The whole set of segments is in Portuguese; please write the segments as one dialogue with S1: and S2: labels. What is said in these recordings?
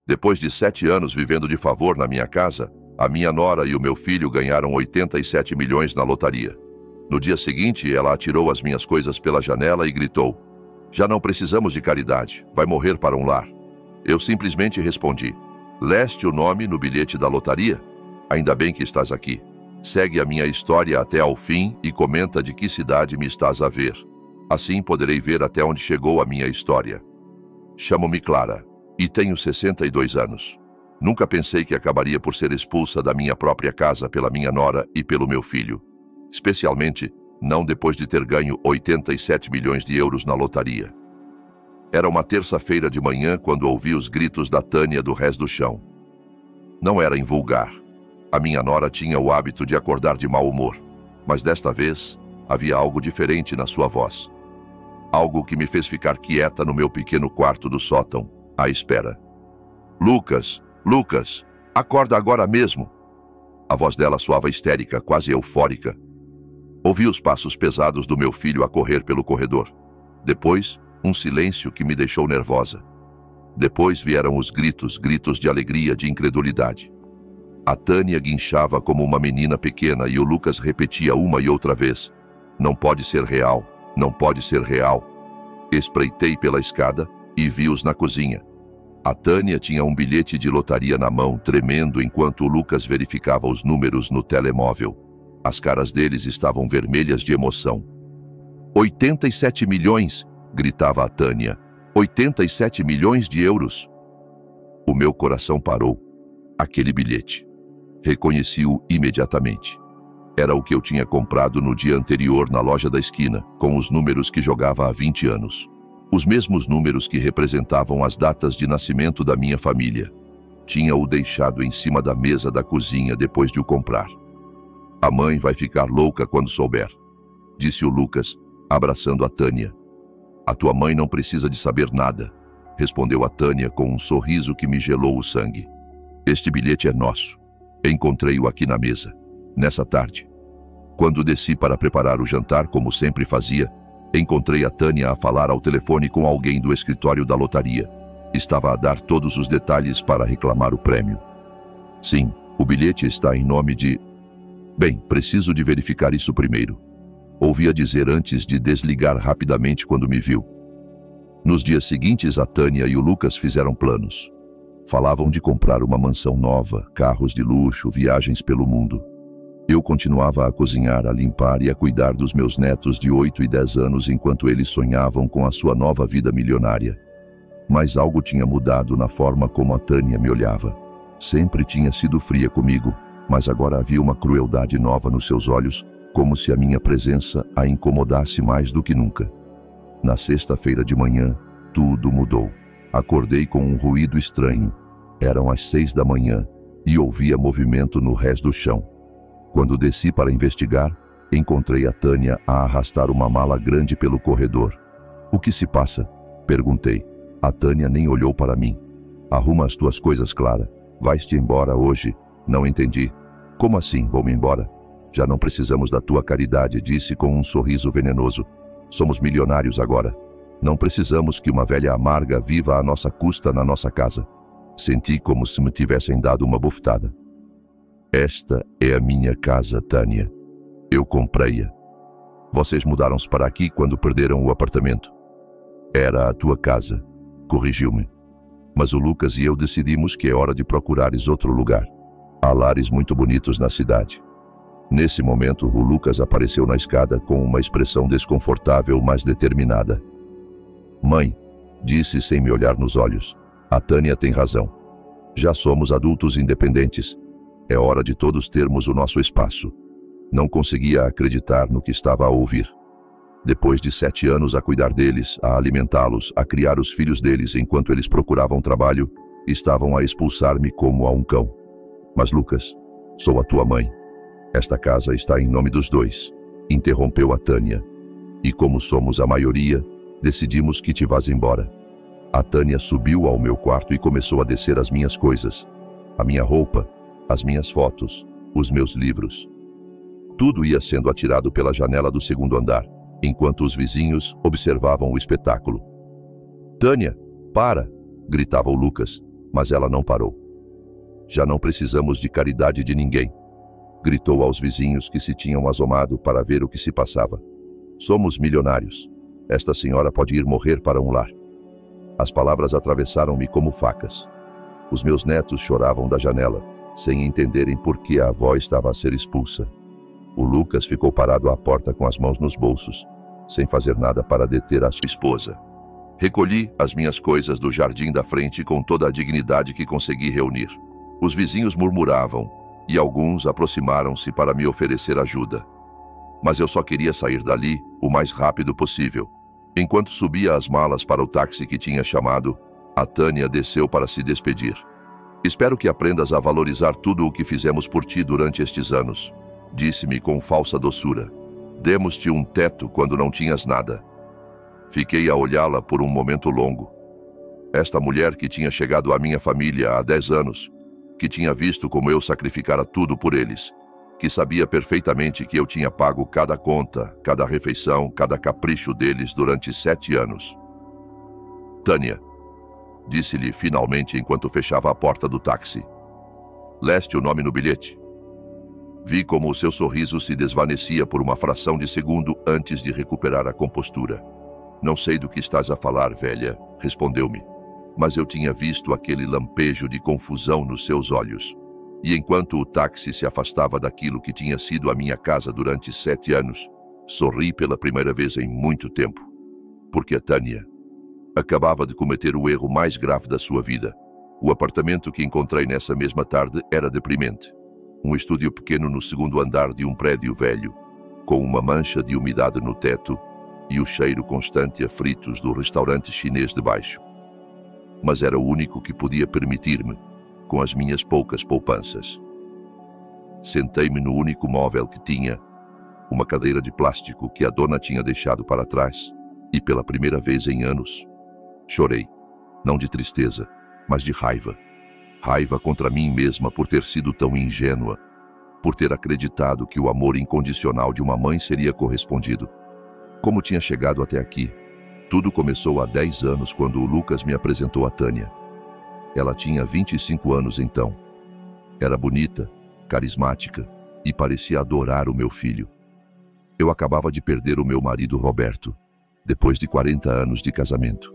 S1: Depois de 7 anos vivendo de favor na minha casa, a minha nora e o meu filho ganharam 87 milhões na lotaria. No dia seguinte, ela atirou as minhas coisas pela janela e gritou: "Já não precisamos de caridade, vai morrer para um lar." Eu simplesmente respondi: "Leste o nome no bilhete da lotaria? Ainda bem que estás aqui. Segue a minha história até ao fim e comenta de que cidade me estás a ver. Assim poderei ver até onde chegou a minha história. Chamo-me Clara e tenho 62 anos. Nunca pensei que acabaria por ser expulsa da minha própria casa pela minha nora e pelo meu filho. Especialmente, não depois de ter ganho 87 milhões de euros na lotaria." Era uma terça-feira de manhã quando ouvi os gritos da Tânia do resto do chão. Não era invulgar. A minha nora tinha o hábito de acordar de mau humor, mas desta vez havia algo diferente na sua voz. Algo que me fez ficar quieta no meu pequeno quarto do sótão, à espera. Lucas, acorda agora mesmo." A voz dela soava histérica, quase eufórica. Ouvi os passos pesados do meu filho a correr pelo corredor. Depois, um silêncio que me deixou nervosa. Depois vieram os gritos de alegria, de incredulidade. A Tânia guinchava como uma menina pequena e o Lucas repetia uma e outra vez: "Não pode ser real, não pode ser real." Espreitei pela escada e vi-os na cozinha. A Tânia tinha um bilhete de lotaria na mão, tremendo enquanto o Lucas verificava os números no telemóvel. As caras deles estavam vermelhas de emoção. 87 milhões! Gritava a Tânia. 87 milhões de euros! O meu coração parou. Aquele bilhete. Reconheci-o imediatamente. Era o que eu tinha comprado no dia anterior na loja da esquina, com os números que jogava há 20 anos. Os mesmos números que representavam as datas de nascimento da minha família. Tinha-o deixado em cima da mesa da cozinha depois de o comprar. "A mãe vai ficar louca quando souber", disse o Lucas, abraçando a Tânia. "A tua mãe não precisa de saber nada", respondeu a Tânia com um sorriso que me gelou o sangue. "Este bilhete é nosso. Encontrei-o aqui na mesa, nessa tarde. Quando desci para preparar o jantar, como sempre fazia, encontrei a Tânia a falar ao telefone com alguém do escritório da lotaria. Estava a dar todos os detalhes para reclamar o prêmio. Sim, o bilhete está em nome de... Bem, preciso de verificar isso primeiro. Ouvia dizer antes de desligar rapidamente quando me viu. Nos dias seguintes, a Tânia e o Lucas fizeram planos. Falavam de comprar uma mansão nova, carros de luxo, viagens pelo mundo. Eu continuava a cozinhar, a limpar e a cuidar dos meus netos de 8 e 10 anos enquanto eles sonhavam com a sua nova vida milionária. Mas algo tinha mudado na forma como a Tânia me olhava. Sempre tinha sido fria comigo, mas agora havia uma crueldade nova nos seus olhos, como se a minha presença a incomodasse mais do que nunca. Na sexta-feira de manhã, tudo mudou. Acordei com um ruído estranho. Eram as 6 da manhã e ouvia movimento no resto do chão. Quando desci para investigar, encontrei a Tânia a arrastar uma mala grande pelo corredor. "O que se passa?" perguntei. A Tânia nem olhou para mim. "Arruma as tuas coisas, Clara. Vais-te embora hoje." "Não entendi." "Como assim, vou-me embora?" "Já não precisamos da tua caridade", disse com um sorriso venenoso. "Somos milionários agora. Não precisamos que uma velha amarga viva à nossa custa na nossa casa." Senti como se me tivessem dado uma bofetada. "Esta é a minha casa, Tânia. Eu comprei-a. Vocês mudaram-se para aqui quando perderam o apartamento." "Era a tua casa", corrigiu-me. "Mas o Lucas e eu decidimos que é hora de procurares outro lugar. Há lares muito bonitos na cidade." Nesse momento, o Lucas apareceu na escada com uma expressão desconfortável, mas determinada. "Mãe", disse sem me olhar nos olhos, "a Tânia tem razão. Já somos adultos independentes. É hora de todos termos o nosso espaço." Não conseguia acreditar no que estava a ouvir. Depois de 7 anos a cuidar deles, a alimentá-los, a criar os filhos deles enquanto eles procuravam trabalho, estavam a expulsar-me como a um cão. "Mas Lucas, sou a tua mãe. Esta casa está em nome dos dois", interrompeu a Tânia. "E como somos a maioria, decidimos que te vás embora." A Tânia subiu ao meu quarto e começou a descer as minhas coisas. A minha roupa, as minhas fotos, os meus livros. Tudo ia sendo atirado pela janela do 2º andar, enquanto os vizinhos observavam o espetáculo. "Tânia, para!" gritava o Lucas, Mas ela não parou. Já não precisamos de caridade de ninguém, gritou aos vizinhos que se tinham assomado para ver o que se passava. Somos milionários. Esta senhora pode ir morrer para um lar. As palavras atravessaram-me como facas. Os meus netos choravam da janela, sem entenderem por que a avó estava a ser expulsa. O Lucas ficou parado à porta com as mãos nos bolsos, sem fazer nada para deter a sua esposa. Recolhi as minhas coisas do jardim da frente com toda a dignidade que consegui reunir. Os vizinhos murmuravam, e alguns aproximaram-se para me oferecer ajuda. Mas eu só queria sair dali o mais rápido possível. Enquanto subia as malas para o táxi que tinha chamado, a Tânia desceu para se despedir. Espero que aprendas a valorizar tudo o que fizemos por ti durante estes anos, disse-me com falsa doçura. Demos-te um teto quando não tinhas nada. Fiquei a olhá-la por um momento longo. Esta mulher que tinha chegado à minha família há 10 anos, que tinha visto como eu sacrificara tudo por eles, que sabia perfeitamente que eu tinha pago cada conta, cada refeição, cada capricho deles durante 7 anos. Tânia, disse-lhe finalmente enquanto fechava a porta do táxi. Leste o nome no bilhete? Vi como o seu sorriso se desvanecia por uma fração de segundo antes de recuperar a compostura. Não sei do que estás a falar, velha, respondeu-me, mas eu tinha visto aquele lampejo de confusão nos seus olhos. E enquanto o táxi se afastava daquilo que tinha sido a minha casa durante 7 anos, sorri pela primeira vez em muito tempo. Porque a Tânia acabava de cometer o erro mais grave da sua vida. O apartamento que encontrei nessa mesma tarde era deprimente. Um estúdio pequeno no segundo andar de um prédio velho, com uma mancha de umidade no teto e o cheiro constante a fritos do restaurante chinês de baixo. Mas era o único que podia permitir-me, com as minhas poucas poupanças. Sentei-me no único móvel que tinha, uma cadeira de plástico que a dona tinha deixado para trás, e pela primeira vez em anos, chorei, não de tristeza, mas de raiva. Raiva contra mim mesma por ter sido tão ingênua, por ter acreditado que o amor incondicional de uma mãe seria correspondido. Como tinha chegado até aqui? Tudo começou há 10 anos quando o Lucas me apresentou a Tânia. Ela tinha 25 anos então. Era bonita, carismática e parecia adorar o meu filho. Eu acabava de perder o meu marido Roberto, depois de 40 anos de casamento.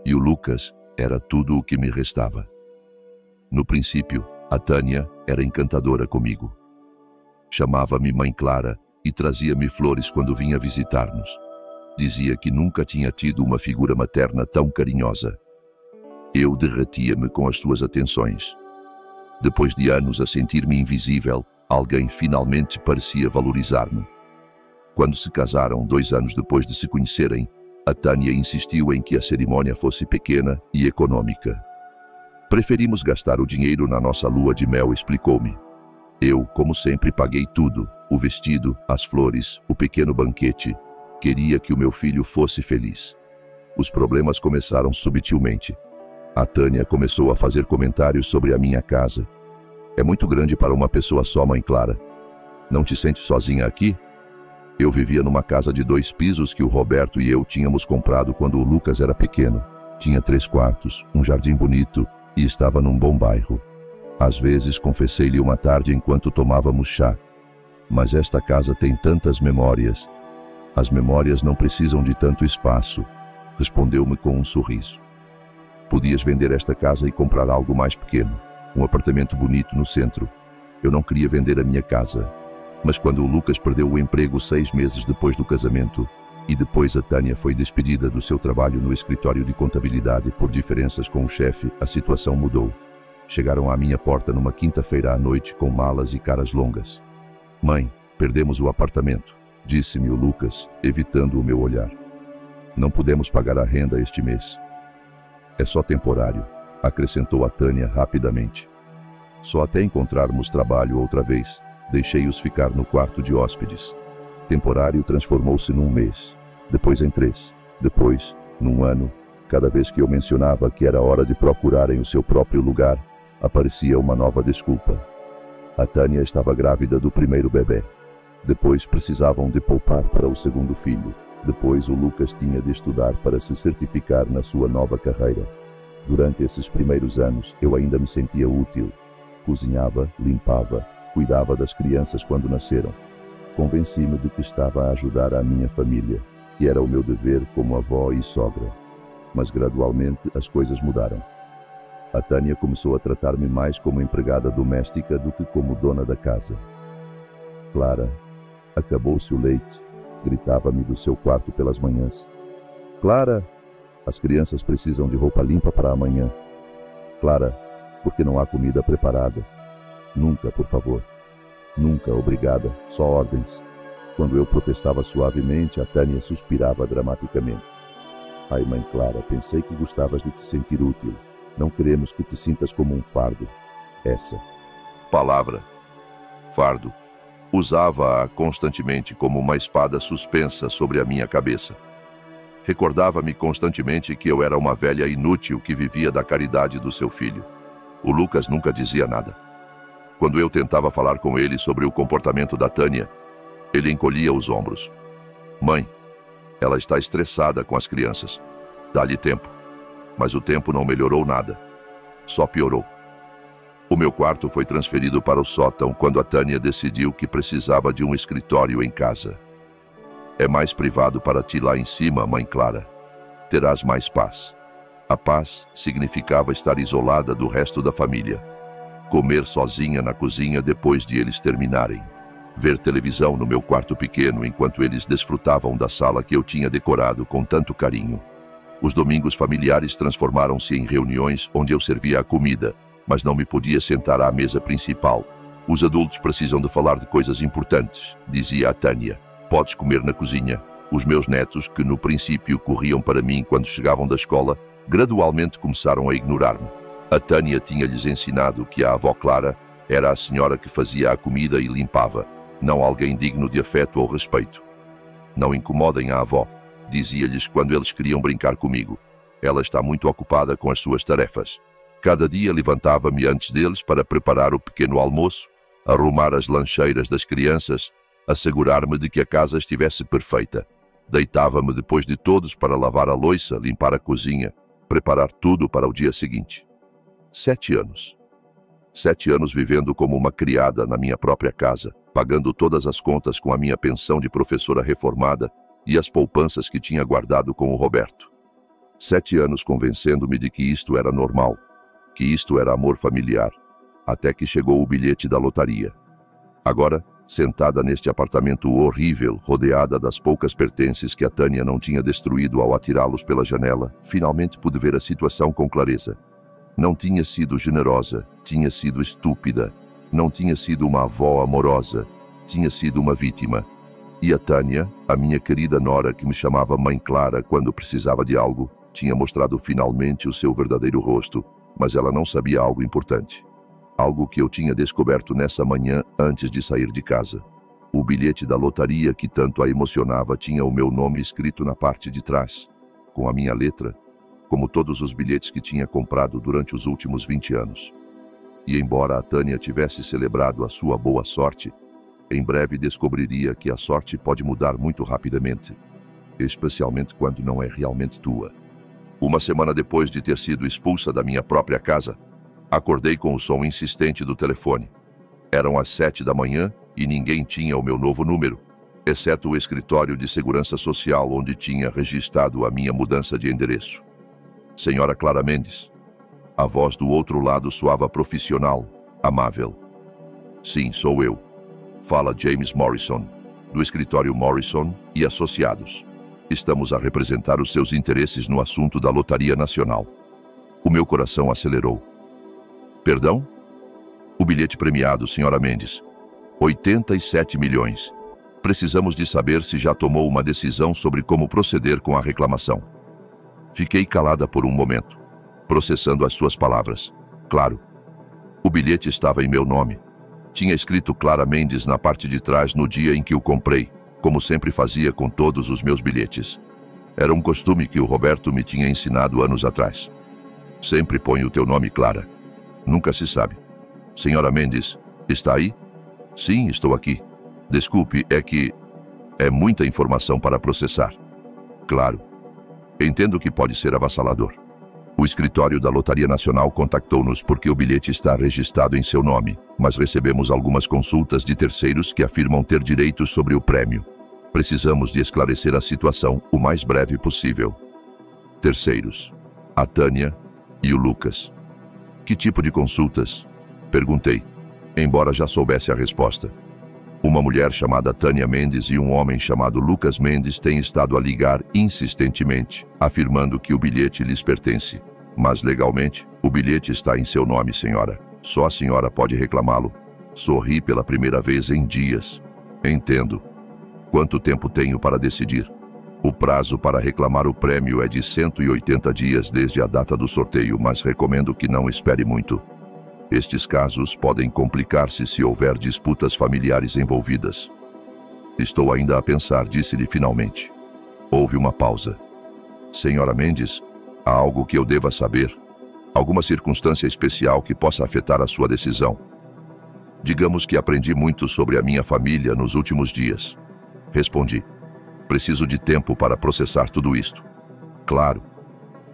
S1: E o Lucas era tudo o que me restava. No princípio, a Tânia era encantadora comigo. Chamava-me Mãe Clara e trazia-me flores quando vinha visitar-nos. Dizia que nunca tinha tido uma figura materna tão carinhosa. Eu derretia-me com as suas atenções. Depois de anos a sentir-me invisível, alguém finalmente parecia valorizar-me. Quando se casaram 2 anos depois de se conhecerem, a Tânia insistiu em que a cerimônia fosse pequena e econômica. Preferimos gastar o dinheiro na nossa lua de mel, explicou-me. Eu, como sempre, paguei tudo, o vestido, as flores, o pequeno banquete. Queria que o meu filho fosse feliz. Os problemas começaram subtilmente. A Tânia começou a fazer comentários sobre a minha casa. É muito grande para uma pessoa só, Mãe Clara. Não te sente sozinha aqui? Eu vivia numa casa de 2 pisos que o Roberto e eu tínhamos comprado quando o Lucas era pequeno. Tinha 3 quartos, um jardim bonito e estava num bom bairro. Às vezes confessei-lhe uma tarde enquanto tomávamos chá. Mas esta casa tem tantas memórias. As memórias não precisam de tanto espaço, respondeu-me com um sorriso. Podias vender esta casa e comprar algo mais pequeno, um apartamento bonito no centro. Eu não queria vender a minha casa, mas quando o Lucas perdeu o emprego 6 meses depois do casamento, e depois a Tânia foi despedida do seu trabalho no escritório de contabilidade por diferenças com o chefe, a situação mudou. Chegaram à minha porta numa quinta-feira à noite com malas e caras longas. Mãe, perdemos o apartamento, disse-me o Lucas, evitando o meu olhar. Não podemos pagar a renda este mês. É só temporário, acrescentou a Tânia rapidamente. Só até encontrarmos trabalho outra vez, deixei-os ficar no quarto de hóspedes. Temporário transformou-se num mês, depois em 3, depois, num ano. Cada vez que eu mencionava que era hora de procurarem o seu próprio lugar, aparecia uma nova desculpa. A Tânia estava grávida do primeiro bebê. Depois precisavam de poupar para o segundo filho. Depois o Lucas tinha de estudar para se certificar na sua nova carreira.
S2: Durante esses primeiros anos, eu ainda me sentia útil. Cozinhava, limpava, cuidava das crianças quando nasceram. Convenci-me de que estava a ajudar a minha família, que era o meu dever como avó e sogra. Mas gradualmente as coisas mudaram. A Tânia começou a tratar-me mais como empregada doméstica do que como dona da casa. Clara, acabou-se o leite, gritava-me do seu quarto pelas manhãs. Clara, as crianças precisam de roupa limpa para amanhã. Clara, porque não há comida preparada. Nunca, por favor. Nunca, obrigada, só ordens. Quando eu protestava suavemente, a Tânia suspirava dramaticamente. Ai, mãe Clara, pensei que gostavas de te sentir útil. Não queremos que te sintas como um fardo. Essa
S1: palavra, fardo, usava-a constantemente como uma espada suspensa sobre a minha cabeça. Recordava-me constantemente que eu era uma velha inútil que vivia da caridade do seu filho. O Lucas nunca dizia nada. Quando eu tentava falar com ele sobre o comportamento da Tânia, ele encolhia os ombros. Mãe, ela está estressada com as crianças. Dá-lhe tempo. Mas o tempo não melhorou nada. Só piorou. O meu quarto foi transferido para o sótão quando a Tânia decidiu que precisava de um escritório em casa. É mais privado para ti lá em cima, mãe Clara. Terás mais paz. A paz significava estar isolada do resto da família. Comer sozinha na cozinha depois de eles terminarem. Ver televisão no meu quarto pequeno enquanto eles desfrutavam da sala que eu tinha decorado com tanto carinho. Os domingos familiares transformaram-se em reuniões onde eu servia a comida, mas não me podia sentar à mesa principal. Os adultos precisam de falar de coisas importantes, dizia a Tânia. Podes comer na cozinha. Os meus netos, que no princípio corriam para mim quando chegavam da escola, gradualmente começaram a ignorar-me. A Tânia tinha-lhes ensinado que a avó Clara era a senhora que fazia a comida e limpava, não alguém digno de afeto ou respeito. Não incomodem a avó, dizia-lhes quando eles queriam brincar comigo. Ela está muito ocupada com as suas tarefas. Cada dia levantava-me antes deles para preparar o pequeno almoço, arrumar as lancheiras das crianças, assegurar-me de que a casa estivesse perfeita. Deitava-me depois de todos para lavar a louça, limpar a cozinha, preparar tudo para o dia seguinte. 7 anos. 7 anos vivendo como uma criada na minha própria casa, pagando todas as contas com a minha pensão de professora reformada e as poupanças que tinha guardado com o Roberto. 7 anos convencendo-me de que isto era normal, que isto era amor familiar, até que chegou o bilhete da lotaria. Agora, sentada neste apartamento horrível, rodeada das poucas pertences que a Tânia não tinha destruído ao atirá-los pela janela, finalmente pude ver a situação com clareza. Não tinha sido generosa, tinha sido estúpida. Não tinha sido uma avó amorosa, tinha sido uma vítima. E a Tânia, a minha querida nora que me chamava Mãe Clara quando precisava de algo, tinha mostrado finalmente o seu verdadeiro rosto, mas ela não sabia algo importante. Algo que eu tinha descoberto nessa manhã antes de sair de casa. O bilhete da lotaria que tanto a emocionava tinha o meu nome escrito na parte de trás, com a minha letra, como todos os bilhetes que tinha comprado durante os últimos 20 anos. E embora a Tânia tivesse celebrado a sua boa sorte, em breve descobriria que a sorte pode mudar muito rapidamente, especialmente quando não é realmente tua. Uma semana depois de ter sido expulsa da minha própria casa, acordei com o som insistente do telefone. Eram as 7 da manhã e ninguém tinha o meu novo número, exceto o escritório de segurança social onde tinha registrado a minha mudança de endereço. Senhora Clara Mendes. A voz do outro lado soava profissional, amável. Sim, sou eu. Fala James Morrison, do escritório Morrison e Associados. Estamos a representar os seus interesses no assunto da Lotaria Nacional. O meu coração acelerou. Perdão? O bilhete premiado, senhora Mendes. 87 milhões. Precisamos de saber se já tomou uma decisão sobre como proceder com a reclamação. Fiquei calada por um momento, processando as suas palavras. Claro. O bilhete estava em meu nome. Tinha escrito Clara Mendes na parte de trás no dia em que o comprei, como sempre fazia com todos os meus bilhetes. Era um costume que o Roberto me tinha ensinado anos atrás. Sempre põe o teu nome, Clara. Nunca se sabe. Senhora Mendes, está aí? Sim, estou aqui. Desculpe, é que é muita informação para processar. Claro. Entendo que pode ser avassalador. O escritório da Lotaria Nacional contactou-nos porque o bilhete está registrado em seu nome, mas recebemos algumas consultas de terceiros que afirmam ter direitos sobre o prêmio. Precisamos de esclarecer a situação o mais breve possível. Terceiros: a Tânia e o Lucas. Que tipo de consultas? Perguntei, embora já soubesse a resposta. Uma mulher chamada Tânia Mendes e um homem chamado Lucas Mendes têm estado a ligar insistentemente, afirmando que o bilhete lhes pertence. Mas legalmente, o bilhete está em seu nome, senhora. Só a senhora pode reclamá-lo. Sorri pela primeira vez em dias. Entendo. Quanto tempo tenho para decidir? O prazo para reclamar o prêmio é de 180 dias desde a data do sorteio, mas recomendo que não espere muito. Estes casos podem complicar-se se houver disputas familiares envolvidas. Estou ainda a pensar, disse-lhe finalmente. Houve uma pausa. Senhora Mendes, há algo que eu deva saber? Alguma circunstância especial que possa afetar a sua decisão? Digamos que aprendi muito sobre a minha família nos últimos dias. Respondi. Preciso de tempo para processar tudo isto. Claro.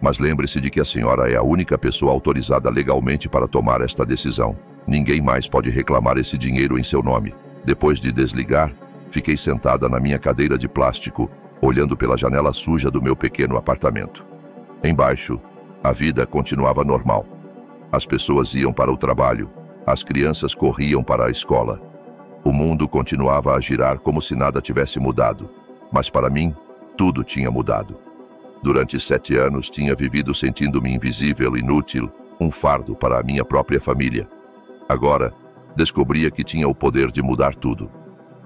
S1: Mas lembre-se de que a senhora é a única pessoa autorizada legalmente para tomar esta decisão. Ninguém mais pode reclamar esse dinheiro em seu nome. Depois de desligar, fiquei sentada na minha cadeira de plástico, olhando pela janela suja do meu pequeno apartamento. Embaixo, a vida continuava normal. As pessoas iam para o trabalho, as crianças corriam para a escola. O mundo continuava a girar como se nada tivesse mudado. Mas para mim, tudo tinha mudado. Durante 7 anos tinha vivido sentindo-me invisível, inútil, um fardo para a minha própria família. Agora, descobria que tinha o poder de mudar tudo.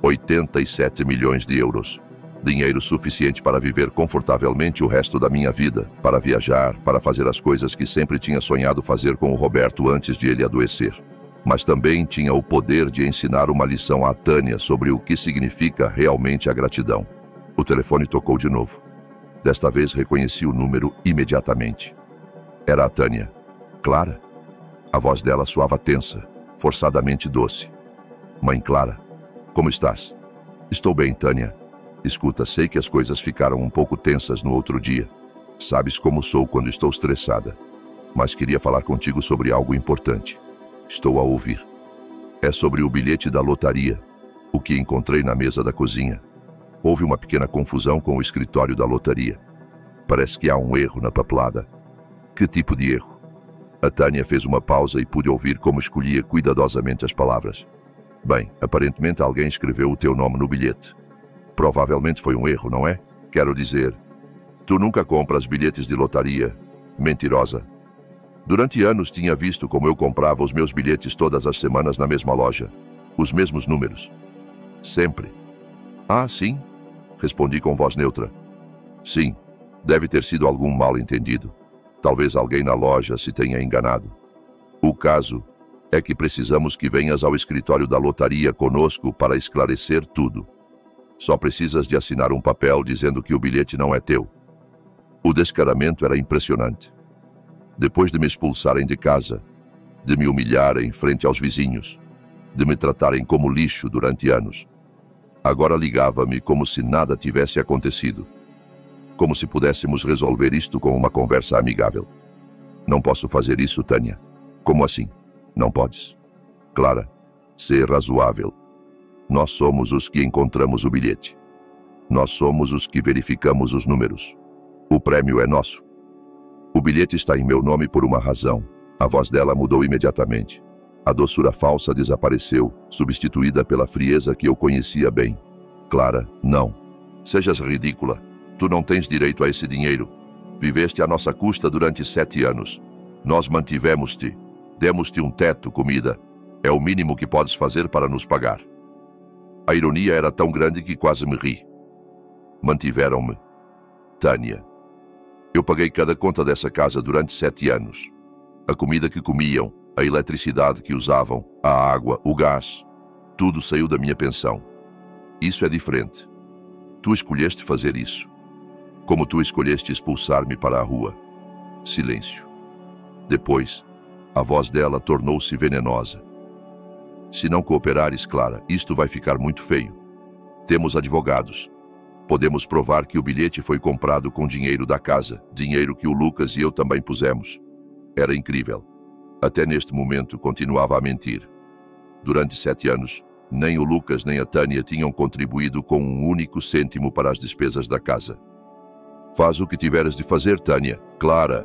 S1: 87 milhões de euros. Dinheiro suficiente para viver confortavelmente o resto da minha vida, para viajar, para fazer as coisas que sempre tinha sonhado fazer com o Roberto antes de ele adoecer. Mas também tinha o poder de ensinar uma lição à Tânia sobre o que significa realmente a gratidão. O telefone tocou de novo. Desta vez reconheci o número imediatamente. Era a Tânia. Clara? A voz dela soava tensa, forçadamente doce. Mãe Clara, como estás? Estou bem, Tânia. Escuta, sei que as coisas ficaram um pouco tensas no outro dia. Sabes como sou quando estou estressada. Mas queria falar contigo sobre algo importante. Estou a ouvir. É sobre o bilhete da lotaria, o que encontrei na mesa da cozinha. Houve uma pequena confusão com o escritório da lotaria. Parece que há um erro na papelada. Que tipo de erro? A Tânia fez uma pausa e pude ouvir como escolhia cuidadosamente as palavras. Bem, aparentemente alguém escreveu o teu nome no bilhete. Provavelmente foi um erro, não é? Quero dizer, tu nunca compras bilhetes de lotaria. Mentirosa. Durante anos tinha visto como eu comprava os meus bilhetes todas as semanas na mesma loja. Os mesmos números. Sempre. Ah, sim? Respondi com voz neutra. Sim, deve ter sido algum mal-entendido. Talvez alguém na loja se tenha enganado. O caso é que precisamos que venhas ao escritório da lotaria conosco para esclarecer tudo. Só precisas de assinar um papel dizendo que o bilhete não é teu. O descaramento era impressionante. Depois de me expulsarem de casa, de me humilharem frente aos vizinhos, de me tratarem como lixo durante anos, agora ligava-me como se nada tivesse acontecido. Como se pudéssemos resolver isto com uma conversa amigável. Não posso fazer isso, Tânia. Como assim? Não podes? Clara, ser razoável. Nós somos os que encontramos o bilhete. Nós somos os que verificamos os números. O prêmio é nosso. O bilhete está em meu nome por uma razão. A voz dela mudou imediatamente. A doçura falsa desapareceu, substituída pela frieza que eu conhecia bem. Clara, não. Sejas ridícula. Tu não tens direito a esse dinheiro. Viveste à nossa custa durante 7 anos. Nós mantivemos-te. Demos-te um teto, comida. É o mínimo que podes fazer para nos pagar. A ironia era tão grande que quase me ri. Mantiveram-me. Tânia. Eu paguei cada conta dessa casa durante 7 anos. A comida que comiam, a eletricidade que usavam, a água, o gás, tudo saiu da minha pensão. Isso é diferente. Tu escolheste fazer isso. Como tu escolheste expulsar-me para a rua. Silêncio. Depois, a voz dela tornou-se venenosa. Se não cooperares, Clara, isto vai ficar muito feio. Temos advogados. Podemos provar que o bilhete foi comprado com dinheiro da casa, dinheiro que o Lucas e eu também pusemos. Era incrível. Até neste momento continuava a mentir. Durante 7 anos, nem o Lucas nem a Tânia tinham contribuído com um único cêntimo para as despesas da casa. Faz o que tiveres de fazer, Tânia. Clara.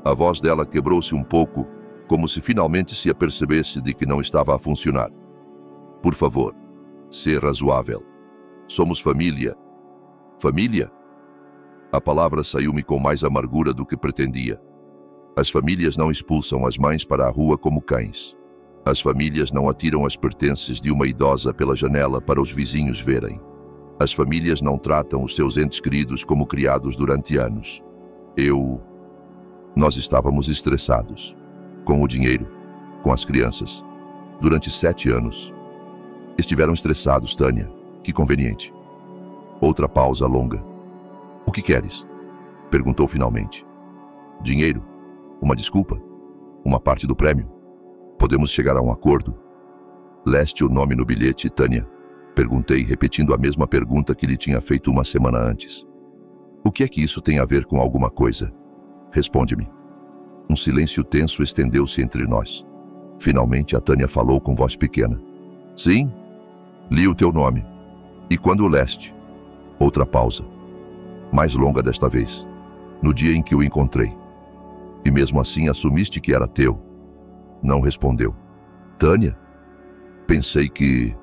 S1: A voz dela quebrou-se um pouco, como se finalmente se apercebesse de que não estava a funcionar. Por favor, ser razoável. Somos família. Família? A palavra saiu-me com mais amargura do que pretendia. As famílias não expulsam as mães para a rua como cães. As famílias não atiram as pertences de uma idosa pela janela para os vizinhos verem. As famílias não tratam os seus entes queridos como criados durante anos. Nós estávamos estressados. Com o dinheiro, com as crianças. Durante 7 anos. Estiveram estressados, Tânia. Que conveniente. Outra pausa longa. O que queres? Perguntou finalmente. Dinheiro? Uma desculpa? Uma parte do prêmio? Podemos chegar a um acordo? Leste o nome no bilhete, Tânia? Perguntei, repetindo a mesma pergunta que lhe tinha feito uma semana antes. O que é que isso tem a ver com alguma coisa? Responde-me. Um silêncio tenso estendeu-se entre nós. Finalmente a Tânia falou com voz pequena. Sim, li o teu nome. E quando o leste? Outra pausa. Mais longa desta vez. No dia em que o encontrei. E mesmo assim assumiste que era teu. Não respondeu. Tânia? Pensei que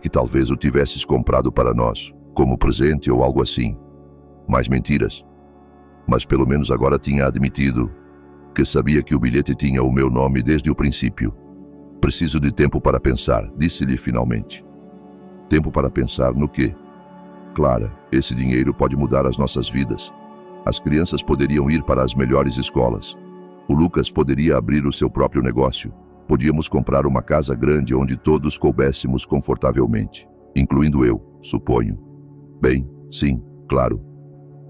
S1: talvez o tivesses comprado para nós, como presente ou algo assim. Mais mentiras. Mas pelo menos agora tinha admitido que sabia que o bilhete tinha o meu nome desde o princípio. Preciso de tempo para pensar, disse-lhe finalmente. Tempo para pensar no quê? Clara, esse dinheiro pode mudar as nossas vidas. As crianças poderiam ir para as melhores escolas. O Lucas poderia abrir o seu próprio negócio. Podíamos comprar uma casa grande onde todos coubéssemos confortavelmente, incluindo eu, suponho. Bem, sim, claro.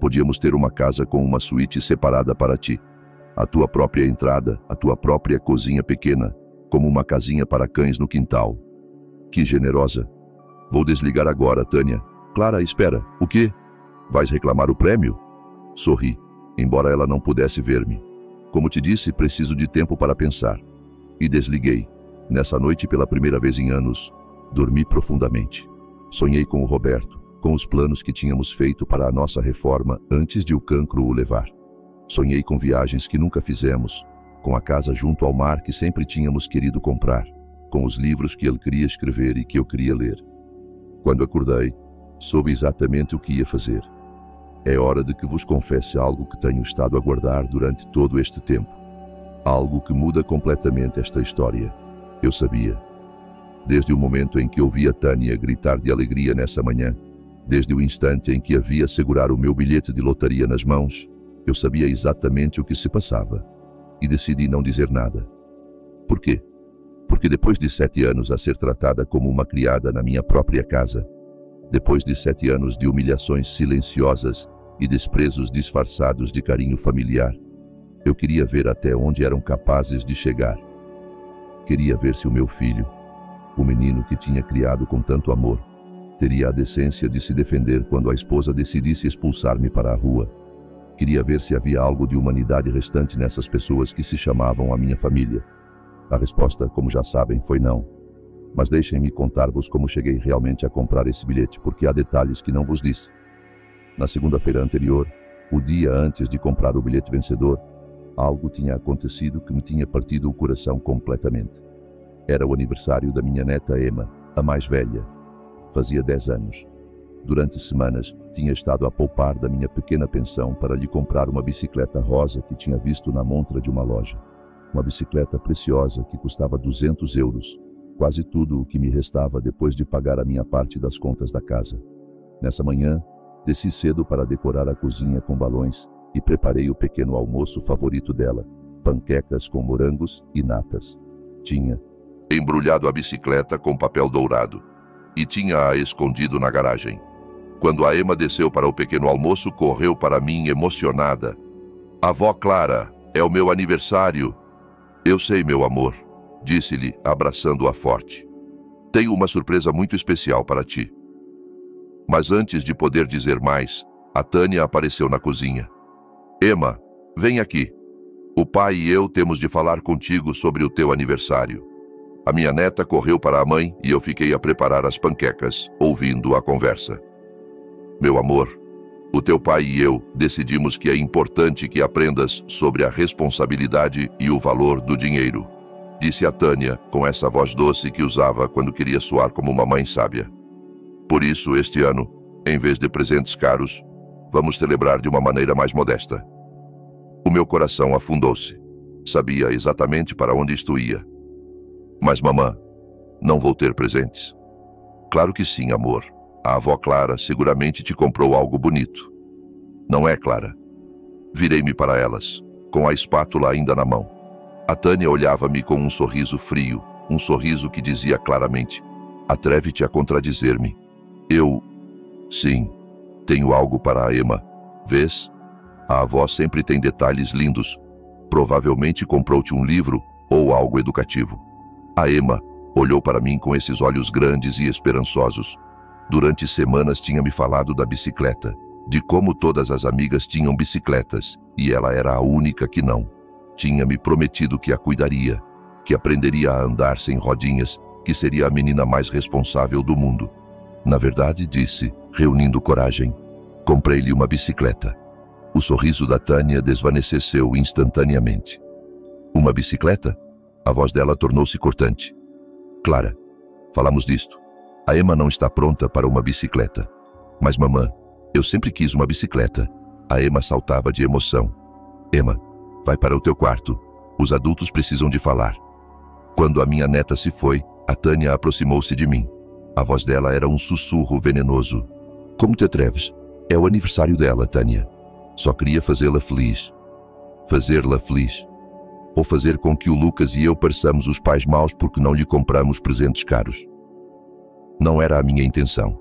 S1: Podíamos ter uma casa com uma suíte separada para ti. A tua própria entrada, a tua própria cozinha pequena, como uma casinha para cães no quintal. Que generosa. Vou desligar agora, Tânia. Clara, espera. O quê? Vais reclamar o prêmio? Sorri, embora ela não pudesse ver-me. Como te disse, preciso de tempo para pensar. E desliguei. Nessa noite, pela primeira vez em anos, dormi profundamente. Sonhei com o Roberto, com os planos que tínhamos feito para a nossa reforma antes de o cancro o levar. Sonhei com viagens que nunca fizemos, com a casa junto ao mar que sempre tínhamos querido comprar, com os livros que ele queria escrever e que eu queria ler. Quando acordei, soube exatamente o que ia fazer. É hora de que vos confesse algo que tenho estado a guardar durante todo este tempo. Algo que muda completamente esta história. Eu sabia. Desde o momento em que ouvi a Tânia gritar de alegria nessa manhã, desde o instante em que a via segurar o meu bilhete de lotaria nas mãos, eu sabia exatamente o que se passava. E decidi não dizer nada. Por quê? Porque depois de 7 anos a ser tratada como uma criada na minha própria casa, depois de 7 anos de humilhações silenciosas e desprezos disfarçados de carinho familiar, eu queria ver até onde eram capazes de chegar. Queria ver se o meu filho, o menino que tinha criado com tanto amor, teria a decência de se defender quando a esposa decidisse expulsar-me para a rua. Queria ver se havia algo de humanidade restante nessas pessoas que se chamavam a minha família. A resposta, como já sabem, foi não. Mas deixem-me contar-vos como cheguei realmente a comprar esse bilhete, porque há detalhes que não vos disse. Na segunda-feira anterior, o dia antes de comprar o bilhete vencedor, algo tinha acontecido que me tinha partido o coração completamente. Era o aniversário da minha neta Emma, a mais velha. Fazia 10 anos. Durante semanas, tinha estado a poupar da minha pequena pensão para lhe comprar uma bicicleta rosa que tinha visto na montra de uma loja. Uma bicicleta preciosa que custava 200 euros, quase tudo o que me restava depois de pagar a minha parte das contas da casa. Nessa manhã, desci cedo para decorar a cozinha com balões e preparei o pequeno almoço favorito dela, panquecas com morangos e natas. Tinha embrulhado a bicicleta com papel dourado e tinha-a escondido na garagem. Quando a Emma desceu para o pequeno almoço, correu para mim emocionada. Avó Clara, é o meu aniversário. Eu sei, meu amor, disse-lhe, abraçando-a forte. Tenho uma surpresa muito especial para ti. Mas antes de poder dizer mais, a Tânia apareceu na cozinha. Emma, vem aqui. O pai e eu temos de falar contigo sobre o teu aniversário. A minha neta correu para a mãe e eu fiquei a preparar as panquecas, ouvindo a conversa. Meu amor, o teu pai e eu decidimos que é importante que aprendas sobre a responsabilidade e o valor do dinheiro, disse a Tânia com essa voz doce que usava quando queria soar como uma mãe sábia. Por isso, este ano, em vez de presentes caros, vamos celebrar de uma maneira mais modesta. O meu coração afundou-se. Sabia exatamente para onde isto ia. Mas, mamã, não vou ter presentes. Claro que sim, amor. A avó Clara seguramente te comprou algo bonito. Não é, Clara? Virei-me para elas, com a espátula ainda na mão. A Tânia olhava-me com um sorriso frio, um sorriso que dizia claramente: atreve-te a contradizer-me. Sim, tenho algo para a Emma. Vês? A avó sempre tem detalhes lindos. Provavelmente comprou-te um livro ou algo educativo. A Emma olhou para mim com esses olhos grandes e esperançosos. Durante semanas tinha me falado da bicicleta, de como todas as amigas tinham bicicletas e ela era a única que não. Tinha me prometido que a cuidaria, que aprenderia a andar sem rodinhas, que seria a menina mais responsável do mundo. Na verdade, disse, reunindo coragem, comprei-lhe uma bicicleta. O sorriso da Tânia desvaneceu instantaneamente. Uma bicicleta? A voz dela tornou-se cortante. Clara, falamos disto. A Emma não está pronta para uma bicicleta. Mas, mamã, eu sempre quis uma bicicleta. A Emma saltava de emoção. Emma, vai para o teu quarto. Os adultos precisam de falar. Quando a minha neta se foi, a Tânia aproximou-se de mim. A voz dela era um sussurro venenoso. Como te atreves? É o aniversário dela, Tânia. Só queria fazê-la feliz. Fazê-la feliz. Ou fazer com que o Lucas e eu pareçamos os pais maus porque não lhe compramos presentes caros. Não era a minha intenção.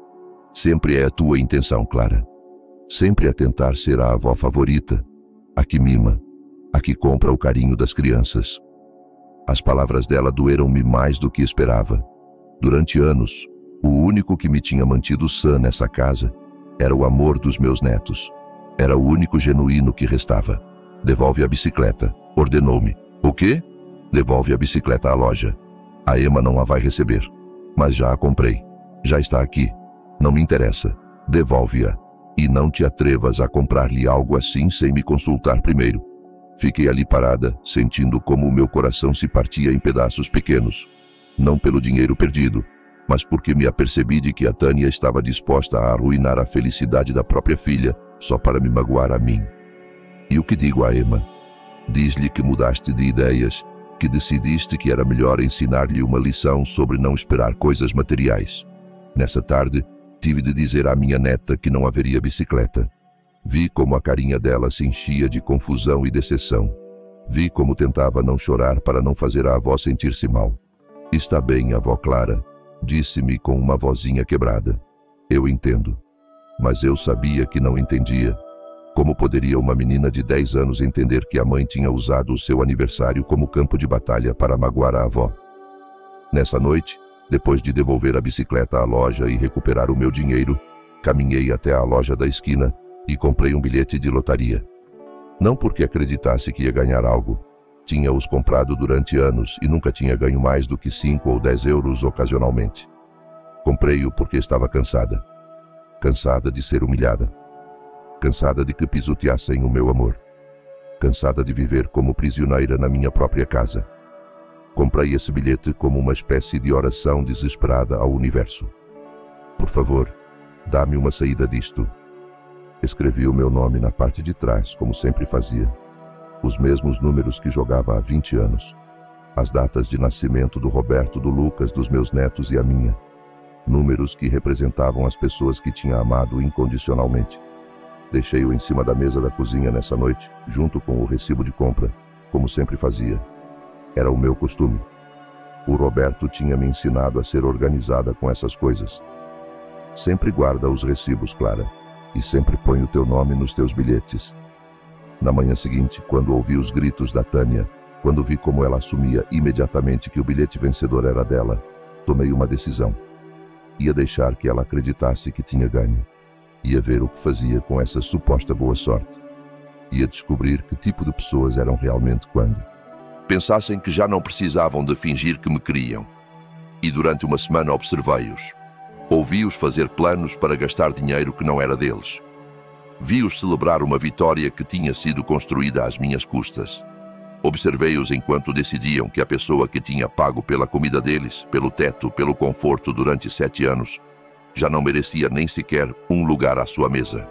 S1: Sempre é a tua intenção, Clara. Sempre a tentar ser a avó favorita, a que mima, a que compra o carinho das crianças. As palavras dela doeram-me mais do que esperava. Durante anos, o único que me tinha mantido sã nessa casa era o amor dos meus netos. Era o único genuíno que restava. Devolve a bicicleta, ordenou-me. O quê? Devolve a bicicleta à loja. A Emma não a vai receber. Mas já a comprei. Já está aqui. Não me interessa. Devolve-a. E não te atrevas a comprar-lhe algo assim sem me consultar primeiro. Fiquei ali parada, sentindo como o meu coração se partia em pedaços pequenos. Não pelo dinheiro perdido, mas porque me apercebi de que a Tânia estava disposta a arruinar a felicidade da própria filha só para me magoar a mim. E o que digo a Emma? Diz-lhe que mudaste de ideias, que decidiste que era melhor ensinar-lhe uma lição sobre não esperar coisas materiais. Nessa tarde, tive de dizer à minha neta que não haveria bicicleta. Vi como a carinha dela se enchia de confusão e decepção. Vi como tentava não chorar para não fazer a avó sentir-se mal. Está bem, avó Clara, disse-me com uma vozinha quebrada. Eu entendo. Mas eu sabia que não entendia. Como poderia uma menina de 10 anos entender que a mãe tinha usado o seu aniversário como campo de batalha para magoar a avó? Nessa noite, depois de devolver a bicicleta à loja e recuperar o meu dinheiro, caminhei até a loja da esquina e comprei um bilhete de lotaria. Não porque acreditasse que ia ganhar algo. Tinha-os comprado durante anos e nunca tinha ganho mais do que 5 ou 10 euros ocasionalmente. Comprei-o porque estava cansada. Cansada de ser humilhada. Cansada de que pisoteassem o meu amor. Cansada de viver como prisioneira na minha própria casa. Comprei esse bilhete como uma espécie de oração desesperada ao universo. Por favor, dá-me uma saída disto. Escrevi o meu nome na parte de trás, como sempre fazia. Os mesmos números que jogava há 20 anos. As datas de nascimento do Roberto, do Lucas, dos meus netos e a minha. Números que representavam as pessoas que tinha amado incondicionalmente. Deixei-o em cima da mesa da cozinha nessa noite, junto com o recibo de compra, como sempre fazia. Era o meu costume. O Roberto tinha me ensinado a ser organizada com essas coisas. Sempre guarda os recibos, Clara, e sempre põe o teu nome nos teus bilhetes. Na manhã seguinte, quando ouvi os gritos da Tânia, quando vi como ela assumia imediatamente que o bilhete vencedor era dela, tomei uma decisão.
S2: Ia deixar que ela acreditasse que tinha ganho. Ia ver o que fazia com essa suposta boa sorte. Ia descobrir que tipo de pessoas eram realmente quando
S1: pensassem que já não precisavam de fingir que me queriam. E durante uma semana observei-os. Ouvi-os fazer planos para gastar dinheiro que não era deles. Vi-os celebrar uma vitória que tinha sido construída às minhas custas. Observei-os enquanto decidiam que a pessoa que tinha pago pela comida deles, pelo teto, pelo conforto durante 7 anos, já não merecia nem sequer um lugar à sua mesa.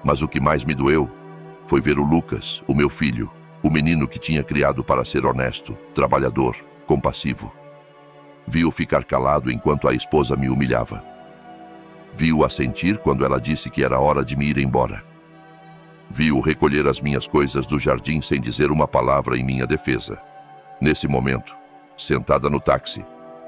S1: Mas o que mais me doeu foi ver o Lucas, o meu filho, o menino que tinha criado para ser honesto, trabalhador, compassivo. Vi-o ficar calado enquanto a esposa me humilhava. Vi-o assentir quando ela disse que era hora de me ir embora. Vi-o recolher as minhas coisas do jardim sem dizer uma palavra em minha defesa. Nesse momento, sentada no táxi,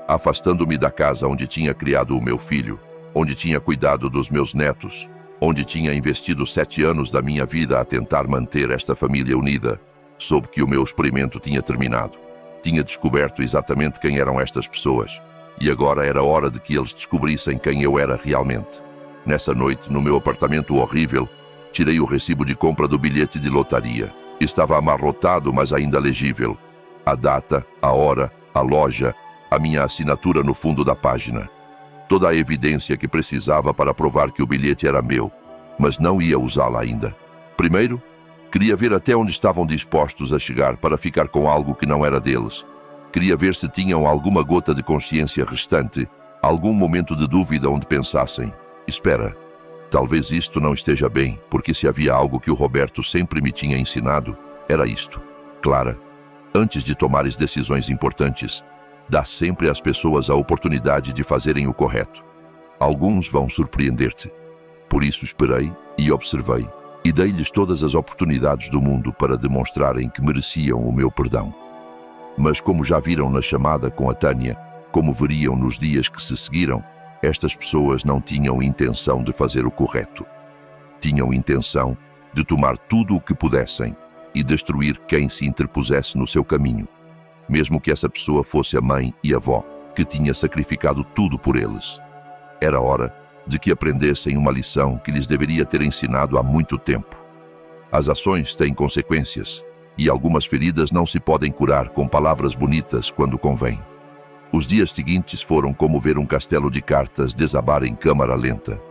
S1: afastando-me da casa onde tinha criado o meu filho, onde tinha cuidado dos meus netos, onde tinha investido 7 anos da minha vida a tentar manter esta família unida, soube que o meu experimento tinha terminado. Tinha descoberto exatamente quem eram estas pessoas, e agora era hora de que eles descobrissem quem eu era realmente. Nessa noite, no meu apartamento horrível, tirei o recibo de compra do bilhete de lotaria. Estava amarrotado, mas ainda legível. A data, a hora, a loja, a minha assinatura no fundo da página. Toda a evidência que precisava para provar que o bilhete era meu, mas não ia usá-la ainda. Primeiro, queria ver até onde estavam dispostos a chegar para ficar com algo que não era deles. Queria ver se tinham alguma gota de consciência restante, algum momento de dúvida onde pensassem: espera, talvez isto não esteja bem, porque se havia algo que o Roberto sempre me tinha ensinado, era isto. Clara, antes de tomares decisões importantes, dá sempre às pessoas a oportunidade de fazerem o correto. Alguns vão surpreender-te. Por isso esperei e observei, e dei-lhes todas as oportunidades do mundo para demonstrarem que mereciam o meu perdão. Mas como já viram na chamada com a Tânia, como veriam nos dias que se seguiram, estas pessoas não tinham intenção de fazer o correto. Tinham intenção de tomar tudo o que pudessem e destruir quem se interpusesse no seu caminho, mesmo que essa pessoa fosse a mãe e a avó, que tinha sacrificado tudo por eles. Era hora de que aprendessem uma lição que lhes deveria ter ensinado há muito tempo. As ações têm consequências, e algumas feridas não se podem curar com palavras bonitas quando convém. Os dias seguintes foram como ver um castelo de cartas desabar em câmara lenta.